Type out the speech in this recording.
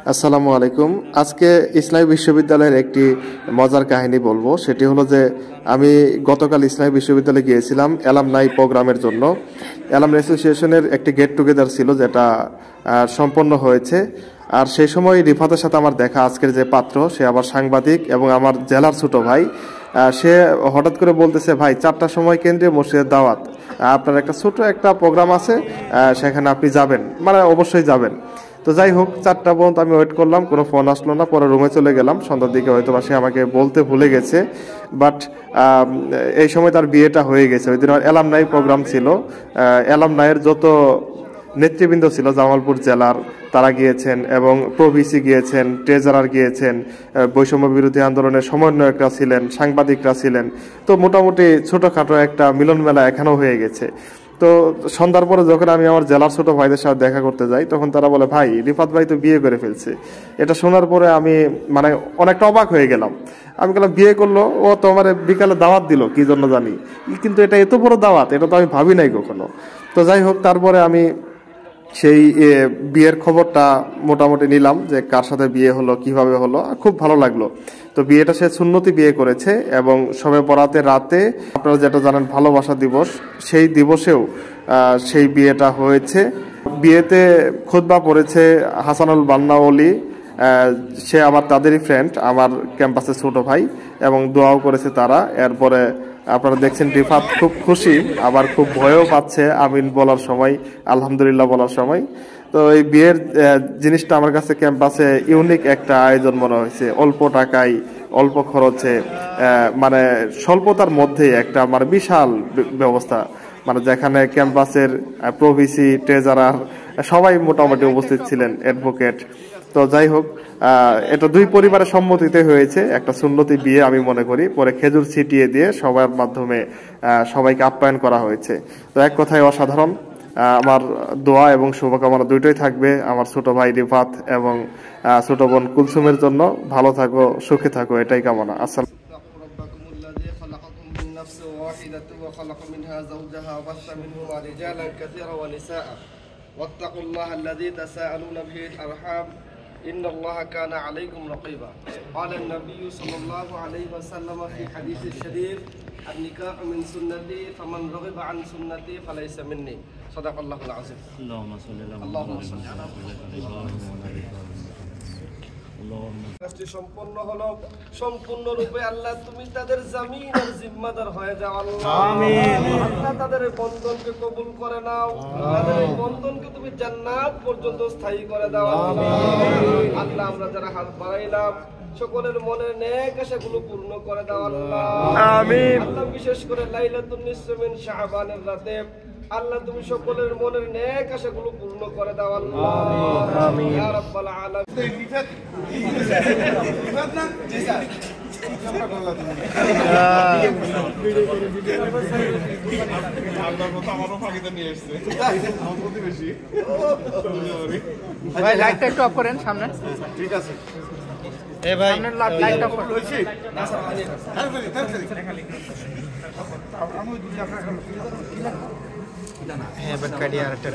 আসসালামু আলাইকুম। আজকে ইসলামী বিশ্ববিদ্যালয়ের একটি মজার কাহিনী বলবো। সেটি হলো যে আমি গতকাল ইসলামী বিশ্ববিদ্যালয়ে গিয়েছিলাম অ্যালামনাই প্রোগ্রামের জন্য। অ্যালামনাই অ্যাসোসিয়েশনের একটি গেট টুগেদার ছিল, যেটা সম্পন্ন হয়েছে। আর সেই সময় রিফাতের সাথে আমার দেখা, আজকের যে পাত্র সে আবার সাংবাদিক এবং আমার জেলার ছোট ভাই। সে হঠাৎ করে বলতেছে, ভাই 4টার সময় কেন্দ্রীয় মসজিদের দাওয়াত, আপনার একটা ছোট একটা প্রোগ্রাম আছে, সেখানে আপনি যাবেন, মানে অবশ্যই যাবেন। তো যাই হোক, 4টা পর্যন্ত আমি ওয়েট করলাম, কোনো ফোন আসলো না। পরে রুমে চলে গেলাম, সন্ধ্যার দিকে হয়তো বা সে আমাকে বলতে ভুলে গেছে। বাট এই সময় তার বিয়েটা হয়ে গেছে। ওই দিন আমার অ্যালামনাই প্রোগ্রাম ছিল। অ্যালামনাইয়ের যত নেতৃবৃন্দ ছিল জামালপুর জেলার, তারা গিয়েছেন এবং প্রভিসি গিয়েছেন, ট্রেজারার গিয়েছেন, বৈষম্য বিরোধী আন্দোলনের সমন্বয়করা ছিলেন, সাংবাদিকরা ছিলেন। তো মোটামুটি ছোটোখাটো একটা মিলন মেলা এখানেও হয়ে গেছে। তো সন্ধ্যার পরে যখন আমি আমার জেলার ছোট ভাইদের সাথে দেখা করতে যাই, তখন তারা বলে, ভাই রিফাত ভাই তো বিয়ে করে ফেলছে। এটা শোনার পরে আমি মানে অনেকটা অবাক হয়ে গেলাম। আমি বললাম, বিয়ে করলো? ও তো আমার বিকালে দাওয়াত দিল, কি জন্য জানি, কিন্তু এটা এত বড় দাওয়াত, এটা তো আমি ভাবি নাই কখনো। তো যাই হোক, তারপরে আমি সেই বিয়ের খবরটা মোটামুটি নিলাম, যে কার সাথে বিয়ে হলো, কিভাবে হলো। খুব ভালো লাগলো। তো বিয়েটা সে সুন্নতি বিয়ে করেছে এবং শবে বরাতের রাতে, আপনারা যেটা জানেন ভালোবাসা দিবস, সেই দিবসেও সেই বিয়েটা হয়েছে। বিয়েতে খুতবা পড়েছে হাসানুল বান্নাওয়ালি, সে আবার তাদেরই ফ্রেন্ড, আমার ক্যাম্পাসের ছোট ভাই, এবং দোয়াও করেছে তারা। এরপরে আপনারা দেখছেন রিফাত খুব খুশি, আবার খুব ভয়ও পাচ্ছে আমিন বলার সময়, আলহামদুলিল্লাহ বলার সময়। তো এই বিয়ের জিনিসটা আমার কাছে ক্যাম্পাসে ইউনিক একটা আয়োজন মনে হয়েছে। অল্প টাকায়, অল্প খরচে, মানে স্বল্পতার মধ্যে একটা মানে বিশাল ব্যবস্থা, মানে যেখানে ক্যাম্পাসের প্রভিসি, ট্রেজারার সবাই মোটামুটি উপস্থিত ছিলেন, অ্যাডভোকেট। তো যাই হোক, এটা দুই পরিবারের সম্মতিতে হয়েছে একটা সুন্নতি বিয়ে আমি মনে করি। পরে খেজুর ছিটিয়ে দিয়ে সবার মাধ্যমে সবাইকে আপ্যায়ন করা হয়েছে। তো এক কথায় অসাধারণ। আমার দোয়া এবং শুভকামনা দুইটাই থাকবে আমার ছোট ভাই রিফাত এবং ছোট বোন কুলসুমের জন্য। ভালো থাকো, সুখে থাকো, এটাই কামনা। আসসালাম। واتقوا الله الذي تساءلون به الأرحام إن الله كان عليكم رقيبا قال النبي صلى الله عليه وسلم في حديث الشريف النكاح من سنتي فمن رغب عن سنتي فليس مني صدق الله العظيم اللهم صل على কাজটি সম্পন্ন হলো সম্পূর্ণরূপে আল্লাহ তুমি তাদের জামিন আর জিম্মাদার হয়ে যাও আল্লাহ। আমিন। আল্লাহ তাদের বন্ধনকে কবুল করে নাও, তাদের বন্ধনকে তুমি জান্নাত পর্যন্ত স্থায়ী করে দাও আল্লাহ। আল্লাহ আমরা যারা হাত বাড়াইলাম সকলের মনের নেক আশাগুলো পূর্ণ করে দাও আল্লাহ। আমিন। আল্লাহ বিশেষ করে লাইলাতুন নিসফ মিন শাবানের রাতে আল্লাহ তুমি সকলের মনের নেক আশাগুলো পূর্ণ করে দাও আল্লাহ। আমিন ইয়া রাব্বাল আলামিন। ভাই লাইটটা একটু অফ করেন সামনে। ঠিক আছে। এ ভাই সামনে লাইট অফ করুন। হ্যাঁ বাট কাটিয়ে আরেকটা